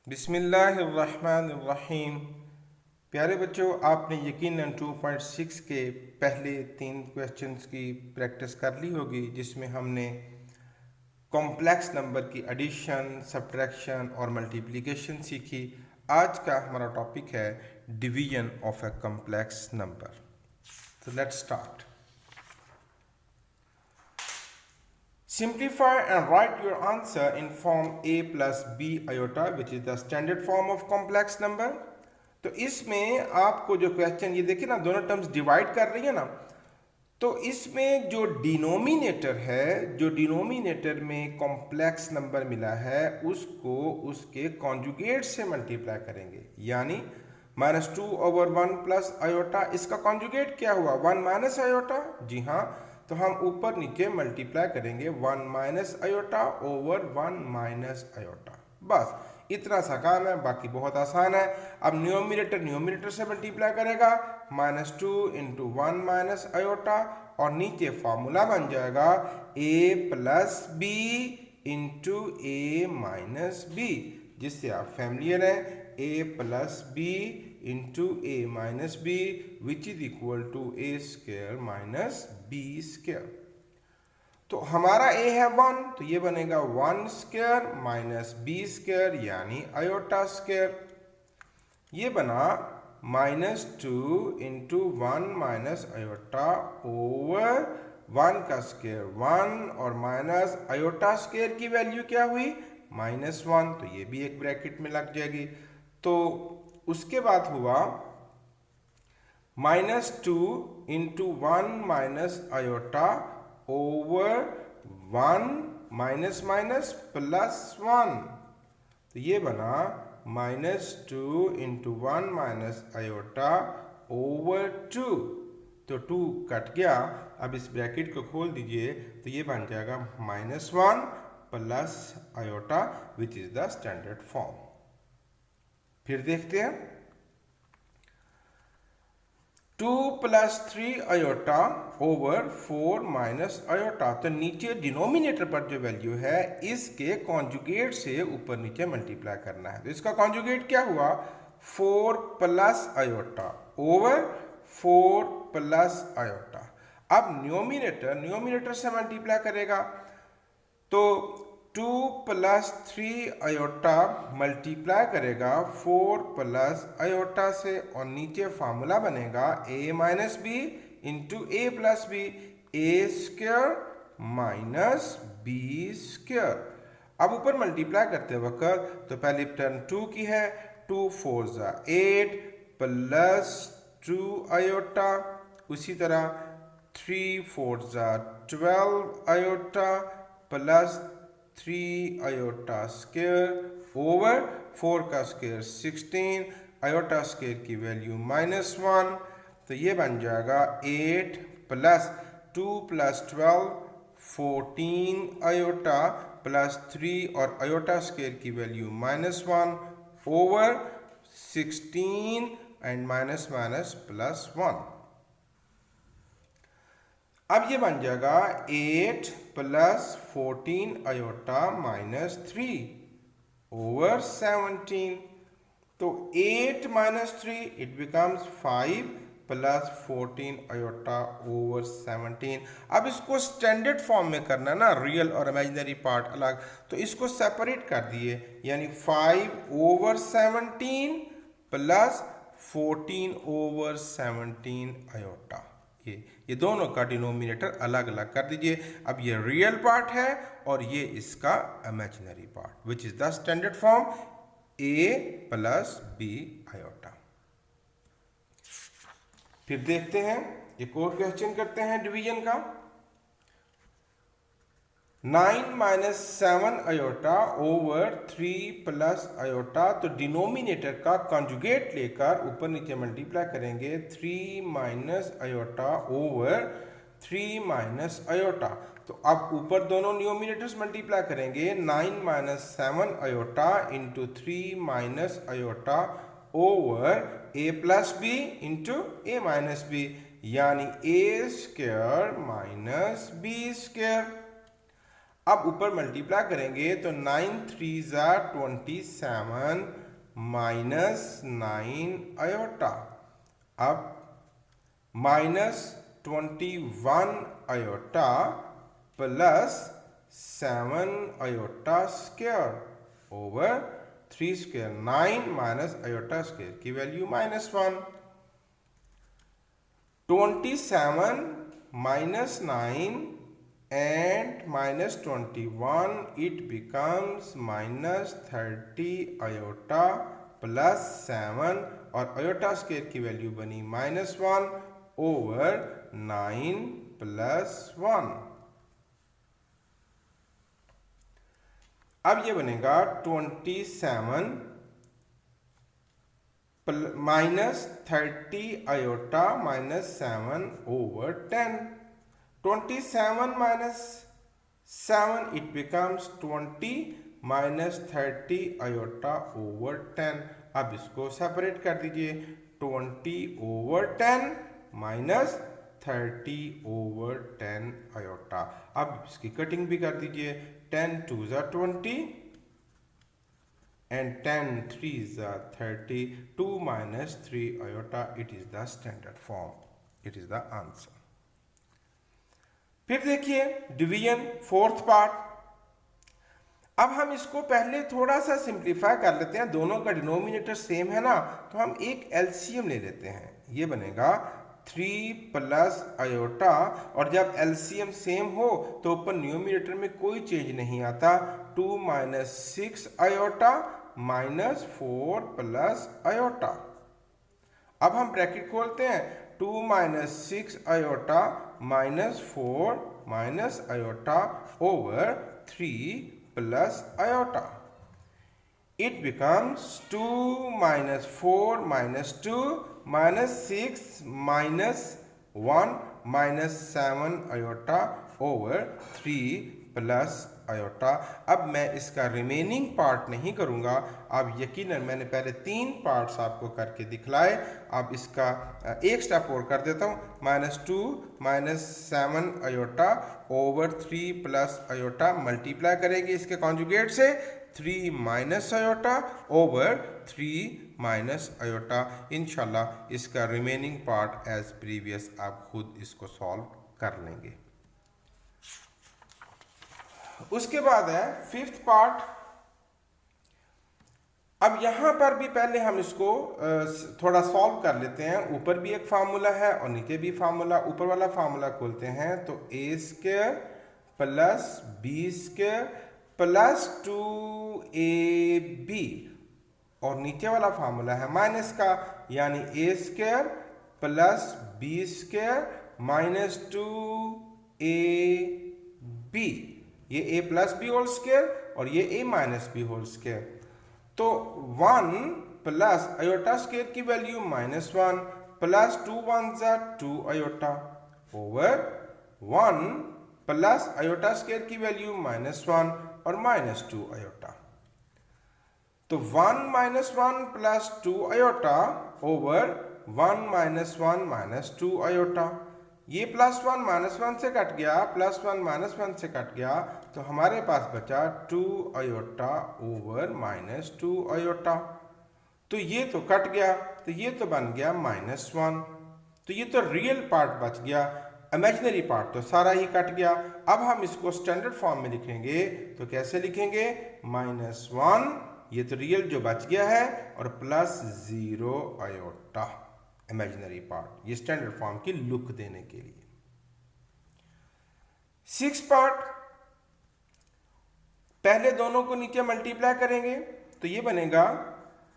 बिस्मिल्लाहिर्रहमानिर्रहीम। प्यारे बच्चों, आपने यकीनन 2.6 के पहले 3 क्वेश्चंस की प्रैक्टिस कर ली होगी, जिसमें हमने कॉम्प्लेक्स नंबर की एडिशन, सब्ट्रैक्शन और मल्टीप्लिकेशन सीखी। आज का हमारा टॉपिक है division of a complex number. तो let's start. Simplify and write your answer in form a plus b iota, which is the standard form of complex number. तो इसमें आपको जो क्वेश्चन ये देखिए ना, दोनों टर्म्स डिवाइड कर रही है ना, तो इसमें जो डिनोमिनेटर है, जो डिनोमिनेटर में कॉम्प्लेक्स नंबर मिला है, उसको उसके कॉन्जुगेट से मल्टीप्लाई करेंगे। यानी -2/1 प्लस आयोटा, इसका कॉन्जुगेट क्या हुआ? 1 माइनस आयोटा। जी हाँ, तो हम ऊपर नीचे मल्टीप्लाई करेंगे 1 minus iota over 1 minus iota. बस इतना सा काम है, बाकी बहुत आसान है। अब न्यूमरेटर से मल्टीप्लाई करेगा, -2 इंटू 1 माइनस आयोटा, और नीचे फॉर्मूला बन जाएगा a plus b into a minus b, जिससे आप फैमिलियर हैं। a plus b into a minus b which is equal to a square minus b square. तो हमारा a है 1, तो ये बनेगा 1 स्क्वायर माइनस b स्क्वायर यानी आयोटा स्क्वायर। ये बना -2 इंटू 1 माइनस आयोटा ओवर 1 का स्क्वायर 1, और माइनस आयोटा स्क्वायर की वैल्यू क्या हुई? -1, तो ये भी एक ब्रैकेट में लग जाएगी। तो उसके बाद हुआ -2 into 1 minus iota over 1 minus minus +1, तो ये बना -2 इंटू 1 माइनस आयोटा ओवर 2, तो 2 कट गया। अब इस ब्रैकेट को खोल दीजिए, तो ये बन जाएगा -1 plus iota which is the standard form. फिर देखते हैं 2 plus 3 iota over 4 minus iota. तो नीचे डिनोमिनेटर पर जो वैल्यू है, इसके कॉन्जुगेट से ऊपर नीचे मल्टीप्लाई करना है। तो इसका कॉन्जुगेट क्या हुआ? 4 plus iota over 4 plus iota. अब न्यूमरेटर से मल्टीप्लाई करेगा, तो 2 प्लस 3 आयोटा मल्टीप्लाई करेगा 4 प्लस आयोटा से, और नीचे फार्मूला बनेगा a minus b into a plus b, a square minus b square. अब ऊपर मल्टीप्लाई करते वक्त तो पहले टर्म 2 की है, 2 4 ज़ा 8 प्लस 2 आयोटा, उसी तरह 3 4 ज़ा 12 iota plus 3 iota square over 4 का स्क्वायर 16, आयोटा स्क्वायर की वैल्यू -1, तो ये बन जाएगा 8 प्लस 2 प्लस 12 14 आयोटा प्लस 3, और आयोटा स्क्वायर की value -1 over 16 and minus minus +1। अब ये बन जाएगा 8 प्लस 14 आयोटा -3 ओवर 17। तो 8 minus 3 it becomes 5 plus 14 iota over 17। अब इसको स्टैंडर्ड फॉर्म में करना ना, रियल और इमेजिनरी पार्ट अलग, तो इसको सेपरेट कर दिए, यानी 5 ओवर 17 प्लस 14 ओवर 17 आयोटा। ये दोनों का डिनोमिनेटर अलग अलग कर दीजिए। अब ये रियल पार्ट है और ये इसका imaginary part, which is the standard form a plus b iota. फिर देखते हैं, एक और क्वेश्चन करते हैं डिवीजन का। 9 minus 7 iota over 3 plus iota, तो डिनोमिनेटर का कॉन्जुगेट लेकर ऊपर नीचे मल्टीप्लाई करेंगे 3 minus iota over 3 minus iota. तो अब ऊपर दोनों न्यूमिनेटर्स मल्टीप्लाई करेंगे, 9 minus 7 iota into 3 minus iota over a plus b into a minus b, यानी a square minus b square. अब ऊपर मल्टीप्लाई करेंगे तो 9 3 ज़ा 27 माइनस 9 आयोटा। अब minus 21 iota plus 7 iota square over 3 square. 9 minus iota square की value -1। 27 minus 9 and minus 21, it becomes minus 30 iota plus 7 और iota square की वैल्यू बनी -1 ओवर 9 प्लस 1। अब ये बनेगा 27 minus 30 iota minus 7 over 10। 27 minus 7, it becomes 20 minus 30 iota over 10। अब इसको separate कर दीजिए, 20 over 10 minus 30 over 10 iota। अब इसकी कटिंग भी कर दीजिए, 10 2 ज़ा 20 and 10 3 ज़ा 30, 2 minus 3 iota, it is the standard form, it is the answer। फिर देखिए डिवीजन फोर्थ पार्ट। अब हम इसको पहले थोड़ा सा सिंप्लीफाई कर लेते हैं, दोनों का डिनोमिनेटर सेम है ना, तो हम एक एलसीएम ले लेते हैं। ये बनेगा 3 प्लस आयोटा, और जब एलसीएम सेम हो तो ऊपर न्यूमिनेटर में कोई चेंज नहीं आता। 2 minus 6 iota minus 4 plus iota. अब हम ब्रैकेट खोलते हैं, 2 minus 6 iota minus 4 minus iota over 3 plus iota. It becomes 2 minus 4 minus 2 minus 6 minus 1 minus 7 iota over 3 plus iota। अब मैं इसका रिमेनिंग पार्ट नहीं करूंगा, अब यकीनन मैंने पहले 3 पार्ट्स आपको करके दिखलाए। अब इसका एक स्टेप और कर देता हूँ, -2 minus 7 iota over 3 plus iota, multiply करेंगे इसके कॉन्जुगेट से, 3 minus iota over 3 minus iota. इंशाल्लाह इसका रिमेनिंग पार्ट एज प्रीवियस आप खुद इसको सॉल्व कर लेंगे। उसके बाद है फिफ्थ पार्ट। अब यहां पर भी पहले हम इसको थोड़ा सॉल्व कर लेते हैं। ऊपर भी एक फार्मूला है और नीचे भी फार्मूला। ऊपर वाला फार्मूला खोलते हैं तो a² plus b² plus 2ab, और नीचे वाला फार्मूला है माइनस का, यानी a² plus b² minus 2ab। ये a plus b whole square और ये a minus b whole square. तो 1 प्लस आयोटा स्क्वायर की वैल्यू -1 प्लस 2 1 ज़ा 2 iota over 1 plus iota square की वैल्यू -1 और -2 आयोटा। तो 1 -1 प्लस 2 आयोटा ओवर 1 -1 -2 आयोटा। ये +1 -1 से कट गया, +1 -1 से कट गया, तो हमारे पास बचा 2 आयोटा ओवर -2 आयोटा। तो ये तो कट गया, तो ये तो बन गया -1। तो ये तो रियल पार्ट बच गया, इमेजिनरी पार्ट तो सारा ही कट गया। अब हम इसको स्टैंडर्ड फॉर्म में लिखेंगे, तो कैसे लिखेंगे, -1 ये तो रियल जो बच गया है और +0 आयोटा इमेजिनरी पार्ट। ये स्टैंडर्ड फॉर्म की लुक देने के लिए। 6 पार्ट, पहले दोनों को नीचे मल्टीप्लाई करेंगे तो ये बनेगा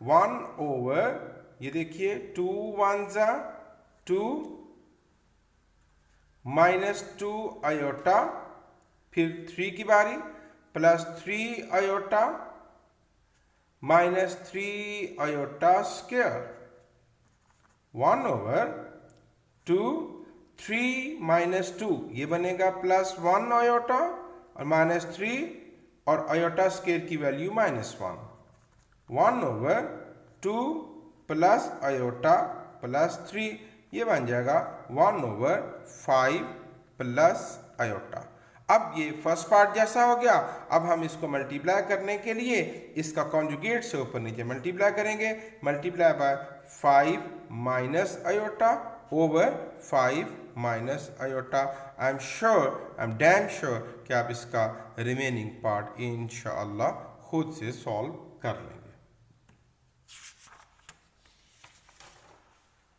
1 ओवर, ये देखिए 2 1 ज़ा 2 -2 आयोटा, फिर 3 की बारी, plus 3 iota -3 iota square, 1 over 2 3 -2, ये बनेगा +1 आयोटा और -3 और आयोटा स्क्वायर की value -1, 1 over 2 plus iota plus 3, ये बन जाएगा 1 ओवर 5 प्लस आयोटा। अब ये फर्स्ट पार्ट जैसा हो गया। अब हम इसको मल्टीप्लाई करने के लिए इसका कॉन्जुगेट से ऊपर नीचे मल्टीप्लाई करेंगे। Multiply by 5 minus iota over 5 minus iota. I am damn sure कि आप इसका रिमेनिंग पार्ट इंशाअल्लाह खुद से सॉल्व कर लेंगे।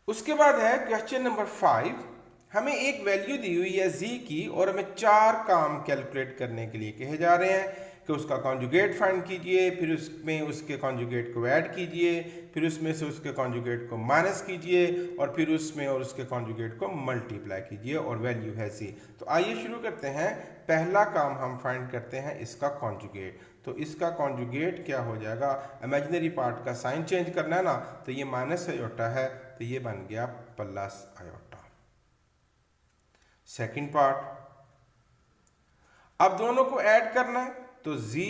उसके बाद है क्वेश्चन नंबर 5। हमें एक वैल्यू दी हुई है z की और हमें 4 काम कैलकुलेट करने के लिए कहे जा रहे हैं कि उसका कॉन्जुगेट फाइंड कीजिए, फिर उसमें उसके कॉन्जुगेट को ऐड कीजिए, फिर उसमें से उसके कॉन्जुगेट को माइनस कीजिए और फिर उसमें और उसके कॉन्जुगेट को मल्टीप्लाई कीजिए और वैल्यू है z। तो आइए शुरू करते हैं। पहला काम हम फाइंड करते हैं इसका कॉन्जुगेट। तो इसका कॉन्जुगेट क्या हो जाएगा, इमेजिनरी पार्ट का साइन चेंज करना है ना, तो ये माइनस आयोटा है तो ये बन गया प्लस आयोटा। सेकंड पार्ट, अब दोनों को ऐड करना है तो z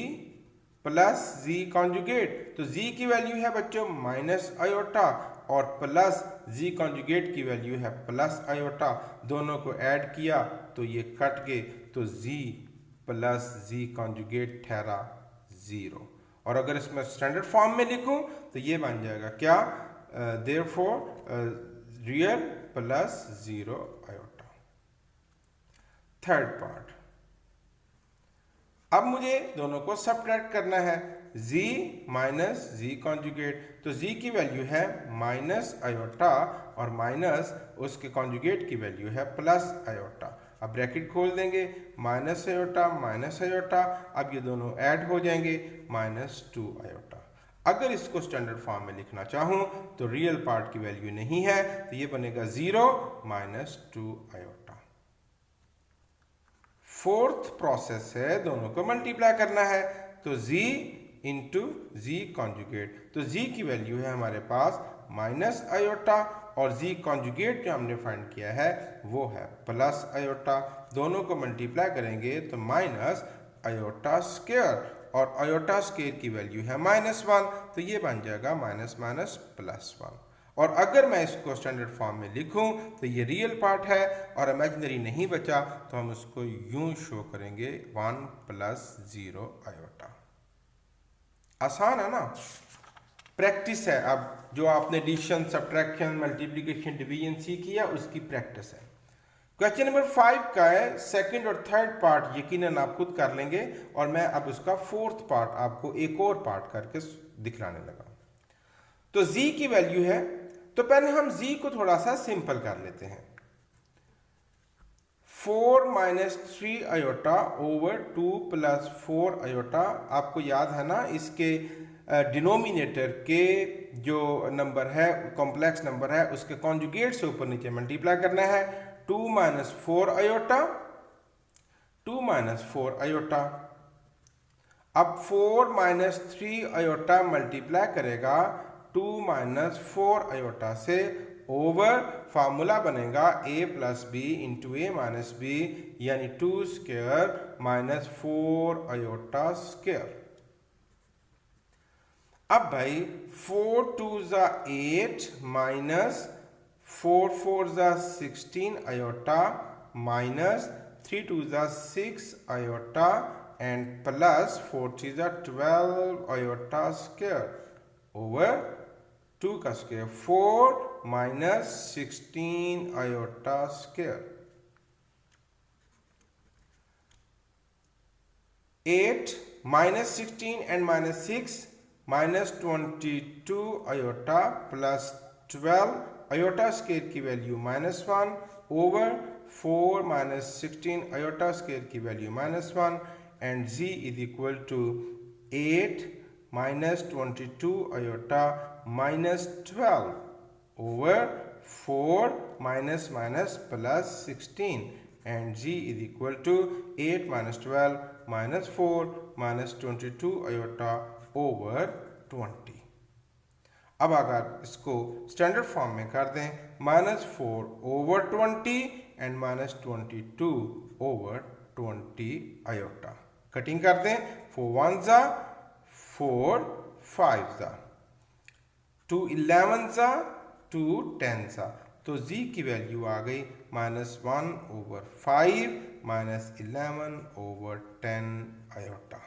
प्लस z कॉन्जुगेट। तो z की वैल्यू है बच्चों माइनस आयोटा और प्लस z कॉन्जुगेट की वैल्यू है प्लस आयोटा। दोनों को ऐड किया तो ये कट गए, तो z प्लस z कॉन्जुगेट ठहरा 0। और अगर इसमें स्टैंडर्ड फॉर्म में लिखूं तो ये बन जाएगा क्या, therefore real plus 0 iota. Third part, अब मुझे दोनों को सबट्रैक्ट करना है, z माइनस z कॉन्जुगेट। तो z की वैल्यू है माइनस आयोटा और माइनस उसके कॉन्जुगेट की वैल्यू है प्लस आयोटा। अब ब्रैकेट खोल देंगे, माइनस आयोटा, अब ये दोनों ऐड हो जाएंगे, माइनस 2 आयोटा। अगर इसको स्टैंडर्ड फॉर्म में लिखना चाहूं तो रियल पार्ट की वैल्यू नहीं है तो ये बनेगा 0 माइनस 2 आयोटा। फोर्थ प्रोसेस है, दोनों को मल्टीप्लाई करना है तो z इंटू z कॉन्जुगेट। तो z की वैल्यू है हमारे पास माइनस आयोटा और z कॉन्जुगेट जो हमने फाइंड किया है वो है प्लस आयोटा। दोनों को मल्टीप्लाई करेंगे तो माइनस आयोटा स्क्वायर और आयोटा स्क्वायर की वैल्यू है -1 तो ये बन जाएगा माइनस माइनस प्लस 1। और अगर मैं इसको स्टैंडर्ड फॉर्म में लिखूं तो ये रियल पार्ट है और इमेजिनरी नहीं बचा तो हम उसको यूं शो करेंगे 1 प्लस 0 आयोटा। आसान है ना, प्रैक्टिस है। अब जो आपने एडिशन, सब्ट्रैक्शन, मल्टीप्लिकेशन, डिवीजन सीखी है उसकी प्रैक्टिस है। क्वेश्चन नंबर 5 का है सेकंड और थर्ड पार्ट यकीनन आप खुद कर लेंगे और मैं अब उसका फोर्थ पार्ट आपको एक और पार्ट करके दिखलाने लगा। तो z की वैल्यू है, तो पहले हम z को थोड़ा सा सिंपल कर लेते हैं। 4 minus 3 iota over 2 plus 4 iota. आपको याद है ना, इसके डिनोमिनेटर के जो नंबर है, कॉम्प्लेक्स नंबर है, उसके कॉन्जुगेट से ऊपर नीचे मल्टीप्लाई करना है। 2 माइनस 4 आयोटा, 2 माइनस 4 आयोटा। अब 4 माइनस 3 आयोटा मल्टीप्लाई करेगा 2 माइनस 4 आयोटा से, ओवर फार्मूला बनेगा a plus b into a minus b, यानी 2 स्क्वायर माइनस 4 आयोटा स्क्वायर। अब भाई 4 2 ज़ा 8 माइनस 4 4 ज़ा 16 आयोटा माइनस 3 2 ज़ा 6 आयोटा एंड प्लस 4 3 ज़ा 12 आयोटा स्क्वायर ओवर 2 का square 4 minus 16 iota square. 8 minus 16 and minus 6 minus 22 iota plus 12 iota square की value -1 over 4 minus 16 iota square की value -1 and z is equal to 8 minus 22 iota minus 12 over 4 minus minus plus 16 and z is equal to 8 minus 12 minus 4 minus 22 iota over 20। अब अगर इसको standard form में कर दें, -4 over 20 and -22 over 20 iota. Cutting कर दें, 4 1 ज़ा 4 5 ज़ा 2 11 ज़ा 2 10 ज़ा। तो z की वैल्यू आ गई -1 ओवर 5 -11/10 आयोटा।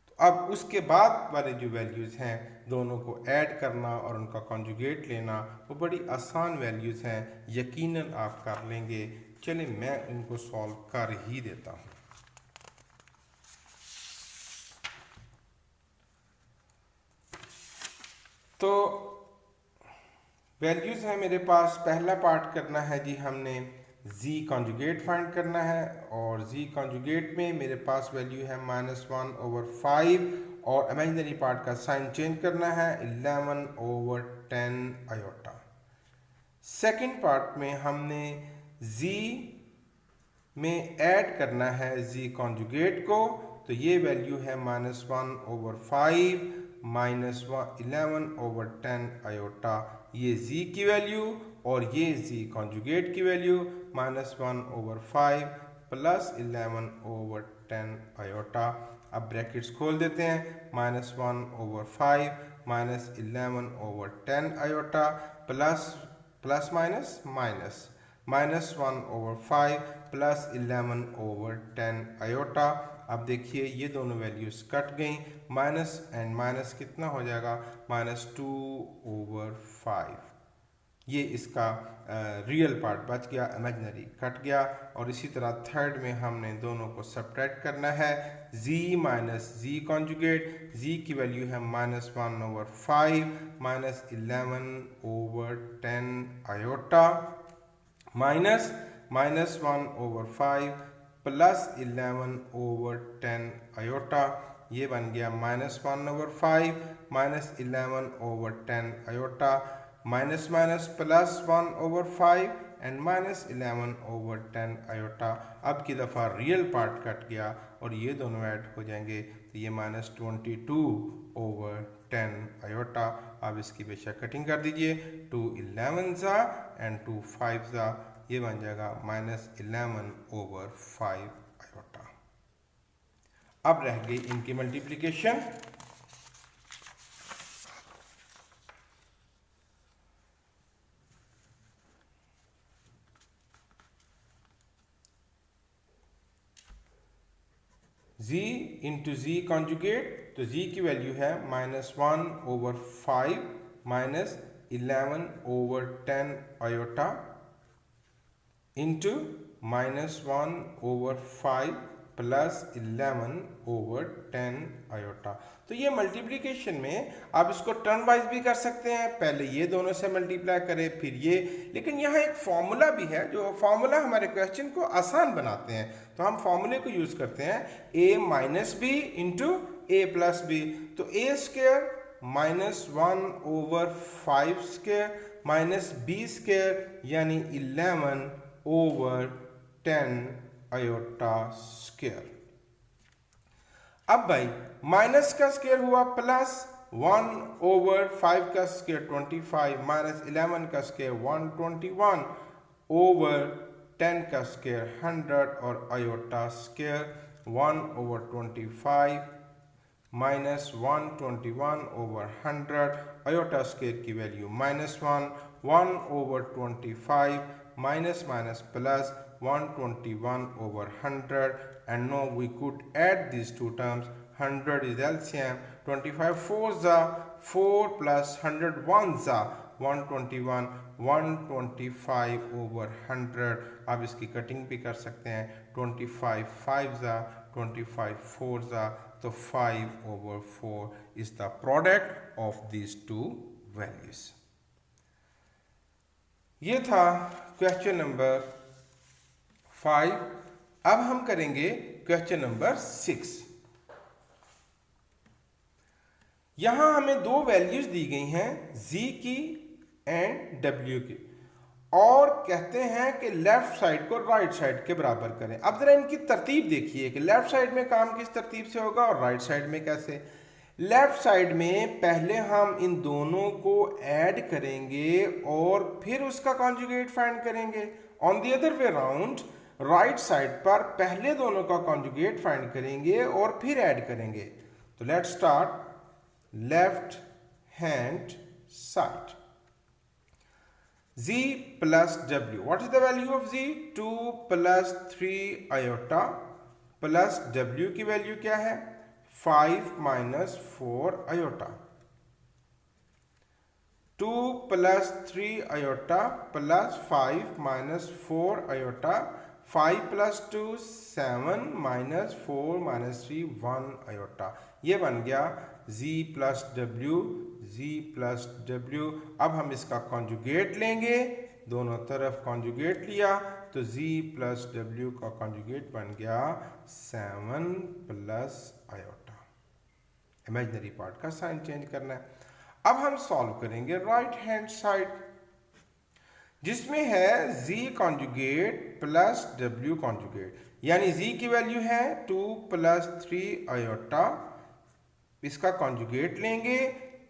तो अब उसके बाद वाले जो वैल्यूज़ हैं दोनों को ऐड करना और उनका कॉन्जुगेट लेना वो बड़ी आसान वैल्यूज़ हैं, यकीनन आप कर लेंगे। चलिए मैं उनको सॉल्व कर ही देता हूँ। तो वैल्यूज़ हैं मेरे पास। पहला पार्ट करना है जी, हमने z कॉन्जुगेट फाइंड करना है और z कॉन्जुगेट में मेरे पास वैल्यू है -1/5 और इमेजिनरी पार्ट का साइन चेंज करना है 11/10 आयोटा। सेकंड पार्ट में हमने z में ऐड करना है z कॉन्जुगेट को, तो ये वैल्यू है -1/5 -11/10 आयोटा। ये z की वैल्यू और ये z कॉन्जुगेट की वैल्यू -1/5 प्लस 11/10 आयोटा। अब ब्रैकेट्स खोल देते हैं, -1/5 -11/10 iota plus plus minus minus -1/5 plus 11/10 iota. अब देखिए ये दोनों वैल्यूज कट गई, माइनस एंड माइनस कितना हो जाएगा -2/5। ये इसका रियल पार्ट बच गया, इमेजिनरी कट गया। और इसी तरह थर्ड में हमने दोनों को सब्ट्रैक्ट करना है, z minus z conjugate, z की वैल्यू है -1/5 -11/10 आयोटा माइनस -1/5 प्लस 11/10 आयोटा। ये बन गया -1/5 -11/10 iota, minus minus plus 1/5 and -11/10 iota. अब की दफ़ा रियल पार्ट कट गया और ये दोनों ऐड हो जाएंगे, तो ये -22/10 आयोटा। अब इसकी बेशक कटिंग कर दीजिए, 2 11 एंड 2 5 ये बन जाएगा -11/5 आयोटा। अब रह गई इनकी multiplication. z into z conjugate, तो z की वैल्यू है -1/5 -11/10 आयोटा इंटू -1/5 प्लस 11/10 आयोटा। तो ये मल्टीप्लिकेशन में आप इसको टर्म वाइज भी कर सकते हैं, पहले ये दोनों से मल्टीप्लाई करें फिर ये, लेकिन यहाँ एक फॉर्मूला भी है जो फॉर्मूला हमारे क्वेश्चन को आसान बनाते हैं। तो हम फॉर्मूले को यूज करते हैं a minus b into a plus b. तो a square -1/5 square minus b square यानी 11/10 आयोटा स्क्वायर। अब भाई माइनस का स्क्वायर हुआ प्लस 1/5 का स्क्वायर 25 माइनस 11 का स्क्वायर 121/10 का स्क्वायर 100 और iota square 1/25 minus 121/100 iota square की value -1 1/25 minus minus plus 121/100 and now we could add these two terms. 100 is LCM, 25 4s are 4 plus 100 1s are 121 125/100। आप इसकी cutting भी कर सकते हैं, 25 5s are 25 4s are, तो 5/4 is the product of these two values। ये था question number 5। अब हम करेंगे क्वेश्चन नंबर 6। यहां हमें दो वैल्यूज दी गई हैं, z की एंड w की, और कहते हैं कि लेफ्ट साइड को राइट साइड के बराबर करें। अब जरा इनकी तरतीब देखिए कि लेफ्ट साइड में काम किस तरतीब से होगा और राइट साइड में कैसे। लेफ्ट साइड में पहले हम इन दोनों को ऐड करेंगे और फिर उसका कॉन्जुगेट फाइंड करेंगे। On the other way round right side पर पहले दोनों का कॉन्जुगेट फाइंड करेंगे और फिर ऐड करेंगे। तो let's start left hand side. z plus w. What is the value of z? 2 plus 3 iota plus w की वैल्यू क्या है? 5 minus 4 iota. 2 plus 3 iota plus 5 minus 4 iota. 5 plus 2 7 minus 4 minus 3 1 iota. ये बन गया z plus w, z plus w. अब हम इसका conjugate लेंगे, दोनों तरफ कॉन्जुगेट लिया तो z plus w का कॉन्जुगेट बन गया 7 plus iota. इमेजिनरी पार्ट का साइन चेंज करना है. अब हम सॉल्व करेंगे राइट हैंड साइड, जिसमें है z conjugate plus w conjugate, यानी z की वैल्यू है 2 plus 3 iota, इसका कॉन्जुगेट लेंगे,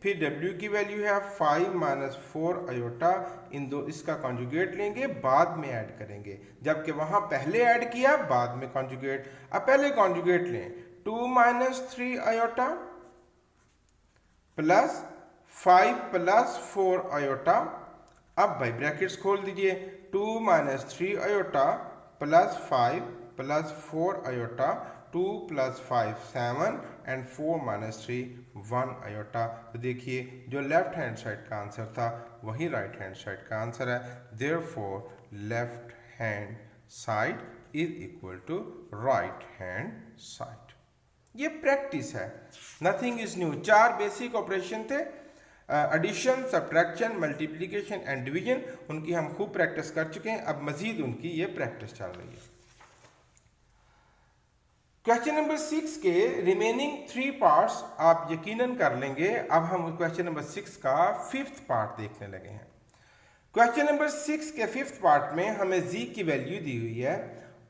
फिर w की वैल्यू है 5 minus 4 iota, इन दो इसका कॉन्जुगेट लेंगे, बाद में ऐड करेंगे, जबकि वहां पहले ऐड किया बाद में कॉन्जुगेट. अब पहले कॉन्जुगेट लें, 2 minus 3 iota plus 5 plus 4 iota. अब भाई ब्रैकेट्स खोल दीजिए, 2 minus 3 iota plus 5 plus 4 iota, 2 plus 5 7 and 4 minus 3 1 iota. तो देखिए जो लेफ्ट हैंड साइड का आंसर था वही राइट हैंड साइड का आंसर है. Therefore left hand side is equal to right hand side. ये प्रैक्टिस है, nothing is new. 4 basic operation थे, addition, subtraction, multiplication and division. उनकी हम खूब प्रैक्टिस कर चुके हैं, अब मजीद उनकी ये प्रैक्टिस चल रही है. क्वेश्चन नंबर 6 के रिमेनिंग 3 पार्ट्स आप यकीनन कर लेंगे. अब हम क्वेश्चन नंबर 6 का 5th पार्ट देखने लगे हैं. क्वेश्चन नंबर 6 के 5th पार्ट में हमें z की वैल्यू दी हुई है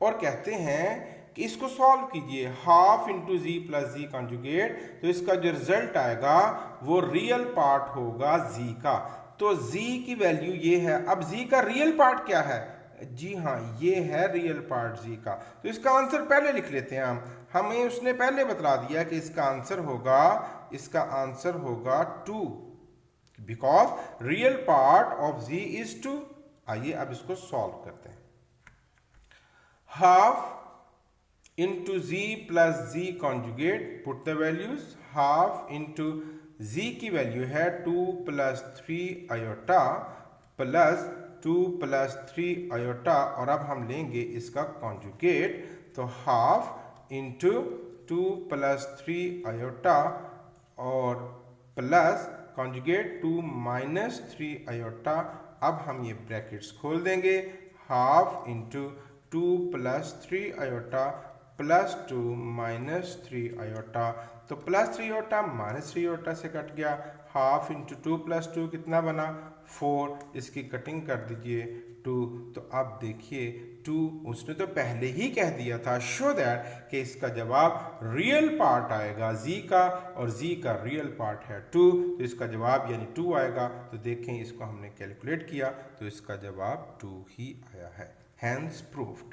और कहते हैं कि इसको सॉल्व कीजिए, half into z plus z conjugate. तो इसका जो रिजल्ट आएगा वो रियल पार्ट होगा z का. तो z की वैल्यू ये है. अब z का रियल पार्ट क्या है? जी हाँ, ये है रियल पार्ट z का. तो इसका आंसर पहले लिख लेते हैं हम. हमें उसने पहले बता दिया कि इसका आंसर होगा 2, because real part of z is 2. आइए अब इसको सॉल्व करते हैं. Half into z plus z conjugate, put the values. Half into z की वैल्यू है 2 plus 3 iota plus 2 plus 3 iota, और अब हम लेंगे इसका कॉन्जुगेट. तो हाफ into 2 plus 3 iota और प्लस कॉन्जुगेट 2 minus 3 iota. अब हम ये ब्रैकेट्स खोल देंगे, half into 2 plus 3 iota plus 2 minus 3 iota. तो प्लस 3 iota माइनस 3 iota से कट गया. हाफ इंटू 2 plus 2 कितना बना? 4. इसकी कटिंग कर दीजिए 2. तो अब देखिए 2 उसने तो पहले ही कह दिया था, शो दैट कि इसका जवाब रियल पार्ट आएगा z का, और z का रियल पार्ट है 2. तो इसका जवाब यानी 2 आएगा. तो देखें इसको हमने कैलकुलेट किया तो इसका जवाब 2 ही आया है. Hence proved.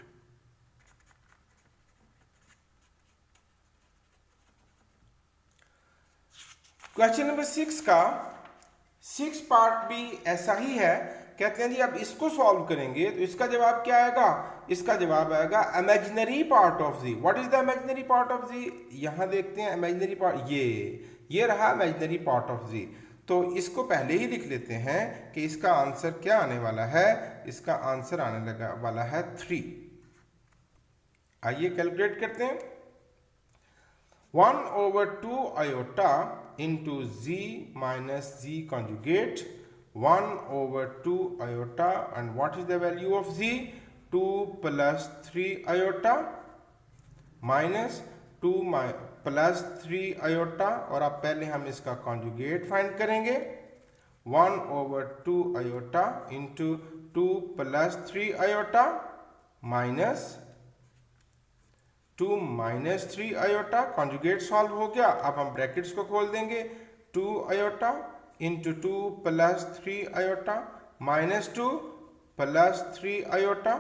क्वेश्चन नंबर 6 का 6 पार्ट भी ऐसा ही है. कहते हैं जी अब इसको सॉल्व करेंगे तो इसका जवाब क्या आएगा? इसका जवाब आएगा imaginary part of z. What is the imaginary part of z? यहां देखते हैं इमेजिनरी पार्ट, ये रहा इमेजिनरी पार्ट ऑफ z. तो इसको पहले ही लिख लेते हैं कि इसका आंसर क्या आने वाला है. इसका आंसर आने वाला है 3. आइए कैलकुलेट करते हैं. 1/2 iota into z minus z conjugate, 1/2 iota, and what is the value of z? 2 plus 3 iota minus 2 plus 3 iota, और अब पहले हम इसका कॉन्जुगेट फाइंड करेंगे. 1/2 iota into 2 plus 3 iota minus 2 minus 3 iota. Conjugate solve हो गया. अब हम ब्रैकेट्स को खोल देंगे. 2 iota into 2 plus 3 iota minus 2 plus 3 iota,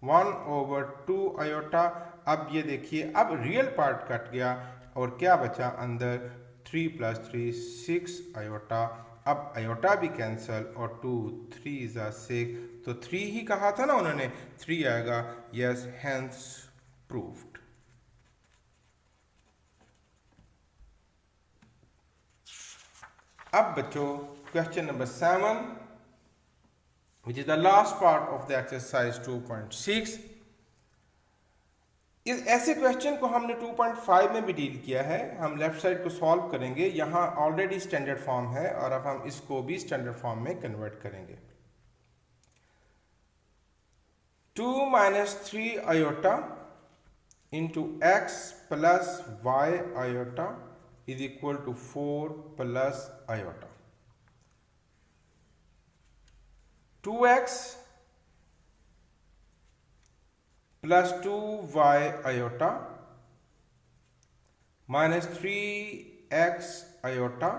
1/2 iota. अब ये देखिए अब रियल पार्ट कट गया और क्या बचा अंदर? 3 plus 3 6 iota. अब आयोटा भी कैंसल और 2 3 ज़ा 6, तो 3 ही कहा था ना उन्होंने, 3 आएगा। Yes, hence proved. अब बच्चों question number 7, which is the last part of the exercise 2.6। इस ऐसे क्वेश्चन को हमने 2.5 में भी डील किया है। हम लेफ्ट साइड को सॉल्व करेंगे, यहाँ ऑलरेडी स्टैंडर्ड फॉर्म है और अब हम इसको भी स्टैंडर्ड फॉर्म में कन्वर्ट करेंगे। 2 - 3 iota into x plus y iota is equal to 4 plus iota. 2x plus 2y iota minus 3x iota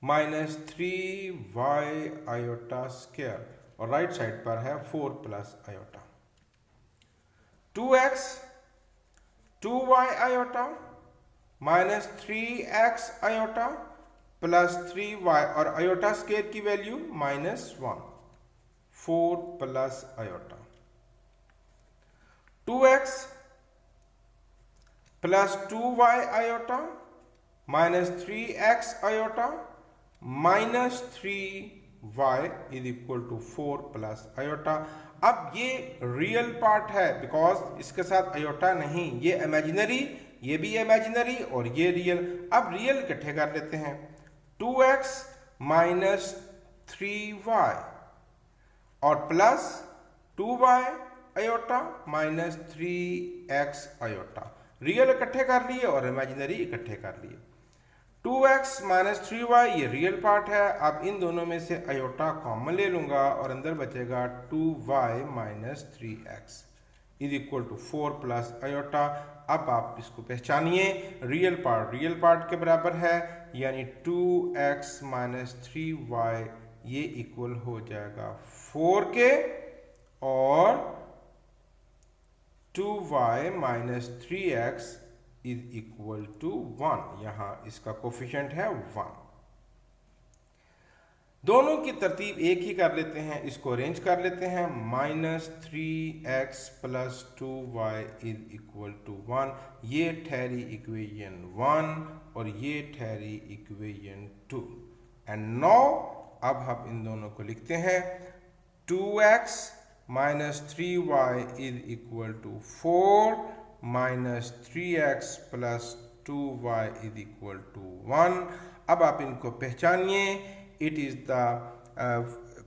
minus 3y iota square, और राइट साइड पर है 4 plus iota. 2x 2y iota minus 3x iota plus 3y, और iota square की value -1, 4 plus iota. 2x plus 2y iota minus 3x iota minus 3y is equal to 4 plus iota. अब ये real part है because इसके साथ iota नहीं, ये imaginary, ये भी इमेजिनरी और ये रियल। अब रियल इकट्ठे कर लेते हैं। 2x माइनस 3y और plus 2y iota minus 3x iota, real इकट्ठे कर लिए और इमेजिनरी इकट्ठे कर लिए। 2x माइनस 3y ये रियल पार्ट है। अब इन दोनों में से आयोटा कॉमन ले लूंगा और अंदर बचेगा 2y minus 3x is equal to 4 plus iota. अब आप इसको पहचानिए, रियल पार्ट के बराबर है, यानी 2x माइनस 3y ये इक्वल हो जाएगा 4 के, और 2y minus 3x is equal to 1। यहां इसका कोफिशिएंट है 1। दोनों की तरतीब एक ही कर लेते हैं, इसको अरेंज कर लेते हैं। -3x plus 2y is equal to 1, ये ठहरी इक्वेशन 1 और ये ठहरी इक्वेशन 2। एंड नाउ अब हम इन दोनों को लिखते हैं। 2x minus 3y is equal to 4 minus 3x plus 2y is equal to 1। अब आप इनको पहचानिए। It is the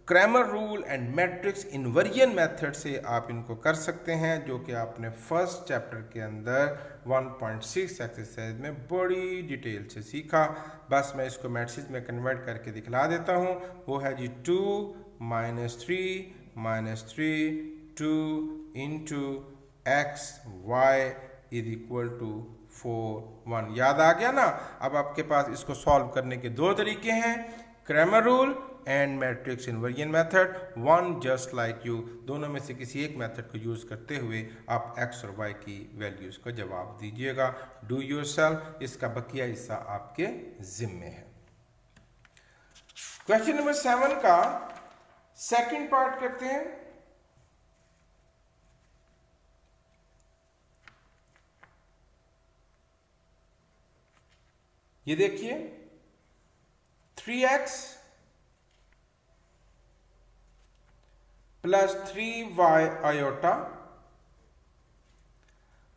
Cramer rule and matrix inversion method से आप इनको कर सकते हैं, जो कि आपने फर्स्ट चैप्टर के अंदर 1.6 एक्सरसाइज में बड़ी डिटेल से सीखा। बस मैं इसको मैट्रिक्स में कन्वर्ट करके दिखला देता हूँ। वो है जी 2 minus 3 minus 3 2 into x y is equal to 4 1। याद आ गया ना? अब आपके पास इसको सॉल्व करने के दो तरीके हैं, Cramer rule and matrix inversion method. One just like you, दोनों में से किसी एक मेथड को यूज करते हुए आप एक्स और वाई की वैल्यूज का जवाब दीजिएगा। डू योरसेल्फ, इसका बकिया हिस्सा आपके जिम्मे है। क्वेश्चन नंबर 7 का सेकंड पार्ट करते हैं। ये देखिए 3x plus 3y iota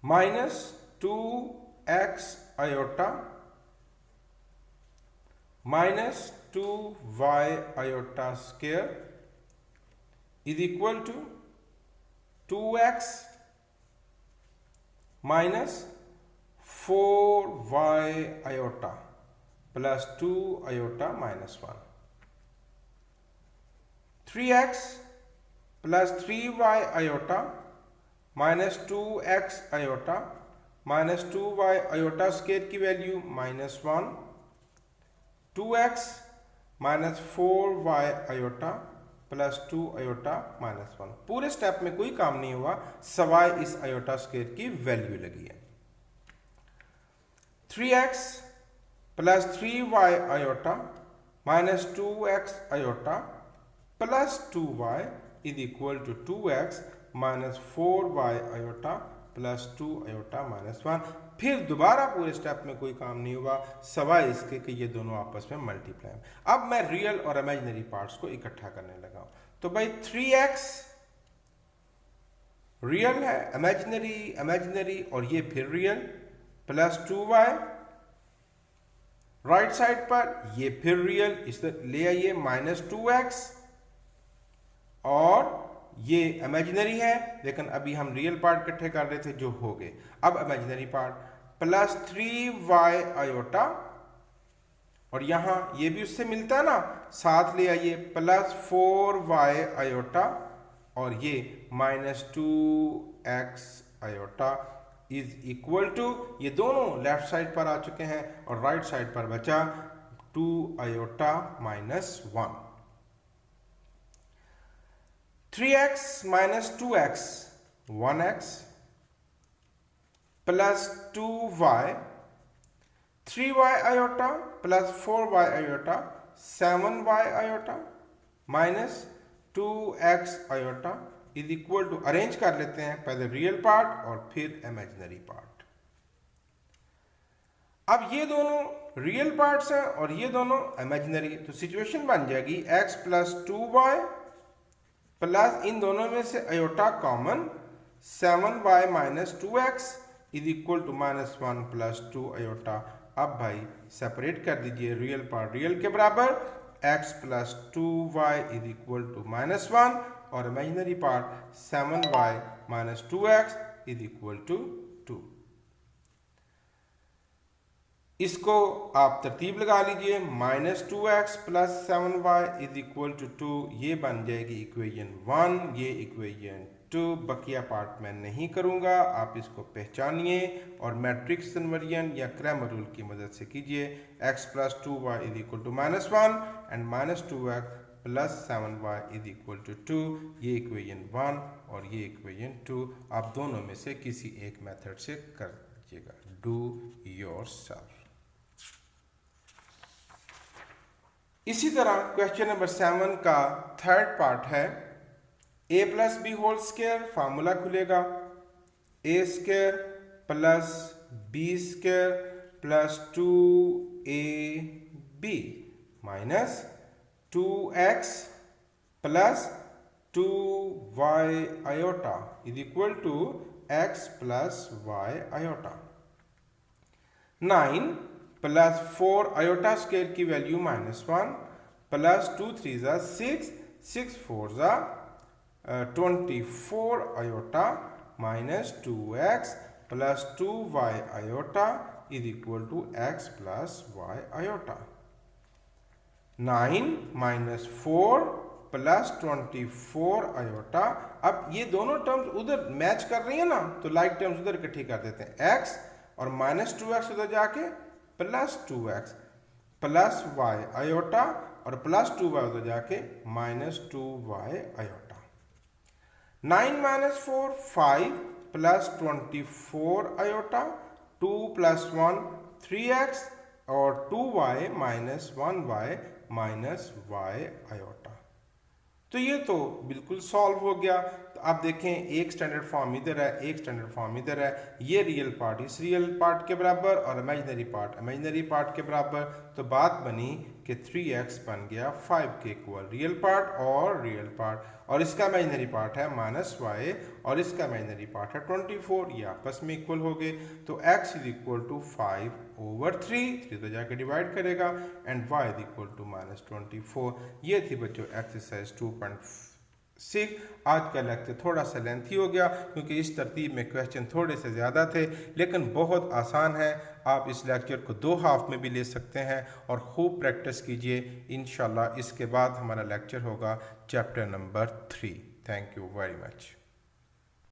minus 2x iota minus 2y iota square is equal to 2x minus 4y iota plus 2 iota minus 1। 3x plus 3y iota minus 2x iota minus 2y iota square की value -1। 2x minus 4y iota plus 2 iota -1। पूरे step में कोई काम नहीं हुआ, सवाए इस iota square की वैल्यू लगी है। 3x plus 3y iota minus 2x iota plus 2y is equal to 2x minus 4y iota plus 2 iota minus 1। फिर दोबारा पूरे स्टेप में कोई काम नहीं हुआ सवाए इसके कि ये दोनों आपस में मल्टीप्लाई। अब मैं रियल और इमेजिनरी पार्ट्स को इकट्ठा करने लगा हूं। तो भाई 3x रियल है, इमेजिनरी इमेजिनरी और ये फिर real, plus 2y right side पर ये फिर रियल, इसे ले आइए माइनस 2x और ये इमेजिनरी है लेकिन अभी हम रियल पार्ट इकट्ठे कर रहे थे जो हो गए। अब imaginary part plus 3y iota और यहां ये भी उससे मिलता है ना, साथ ले आइए प्लस 4y आयोटा और ये minus 2x iota is equal to, ये दोनों लेफ्ट साइड पर आ चुके हैं और राइट साइड पर बचा 2 iota minus 1। 3x minus 2x 1x plus 2y 3y iota plus 4y iota 7y iota minus 2x iota is equal to, arrange कर लेते हैं पहले रियल पार्ट और फिर इमेजिनरी पार्ट। अब ये दोनों रियल पार्ट्स हैं और ये दोनों इमेजिनरी, तो सिचुएशन बन जाएगी x प्लस 2y प्लस इन दोनों में से iota common 7y minus 2x is equal to minus 1 plus 2 iota. अब भाई सेपरेट कर दीजिए, रियल पार्ट रियल के बराबर x plus 2y is equal to minus 1 और imaginary part 7y minus 2x is equal to 2। इसको आप तरतीब लगा लीजिए, minus 2x plus 7y is equal to 2, ये बन जाएगी इक्वेशन 1, ये इक्वेशन 2। बकिया पार्ट मैं नहीं करूंगा, आप इसको पहचानिए और मैट्रिक्स कन्वर्जन या क्रैमर रूल की मदद से कीजिए। x plus 2y is equal to minus 1 and minus 2x plus 7y is equal to 2, ये इक्वेशन 1 और ये इक्वेशन 2। आप दोनों में से किसी एक मेथड से कर लीजिएगा, डू योरसेल्फ। इसी तरह क्वेश्चन नंबर 7 का थर्ड पार्ट है a plus b whole square, formula खुलेगा a square plus b square plus 2ab minus 2x plus 2y iota is equal to x plus y iota. 9 plus 4 iota square की value minus 1 plus 2 3 जा 6 6 4 जा 24 iota minus 2x plus 2y iota is equal to x plus y iota. 9 minus 4 plus 24 iota. अब ये दोनों terms उधर match कर रही है ना, तो लाइक टर्म्स उधर इकट्ठी कर देते हैं, x और माइनस 2x उधर जाके plus 2x plus y iota और प्लस 2y उधर जाके minus 2y iota. 9 minus 4 5 plus 24 iota, 2 plus 1 3x और 2y minus 1y minus y iota. तो ये तो बिल्कुल सॉल्व हो गया। तो आप देखें एक स्टैंडर्ड फॉर्म इधर है, एक स्टैंडर्ड फॉर्म इधर है, ये रियल पार्ट इस रियल पार्ट के बराबर और इमेजिनरी पार्ट के बराबर। तो बात बनी कि 3x बन गया 5 के इक्वल रियल पार्ट और रियल पार्ट, और इसका इमेजिनरी पार्ट है माइनस y और इसका इमेजिनरी पार्ट है 24, ये आपस में इक्वल हो गए। तो x इज इक्वल टू 5/3 तो जाके डिवाइड करेगा and y is equal to minus 24। ये थी बच्चों एक्सरसाइज 2.6। आज का लेक्चर थोड़ा सा लेंथी हो गया क्योंकि इस तरतीब में क्वेश्चन थोड़े से ज़्यादा थे, लेकिन बहुत आसान है। आप इस लेक्चर को 2 हाफ में भी ले सकते हैं और खूब प्रैक्टिस कीजिए। इंशाल्लाह इसके बाद हमारा लेक्चर होगा chapter number 3। Thank you very much.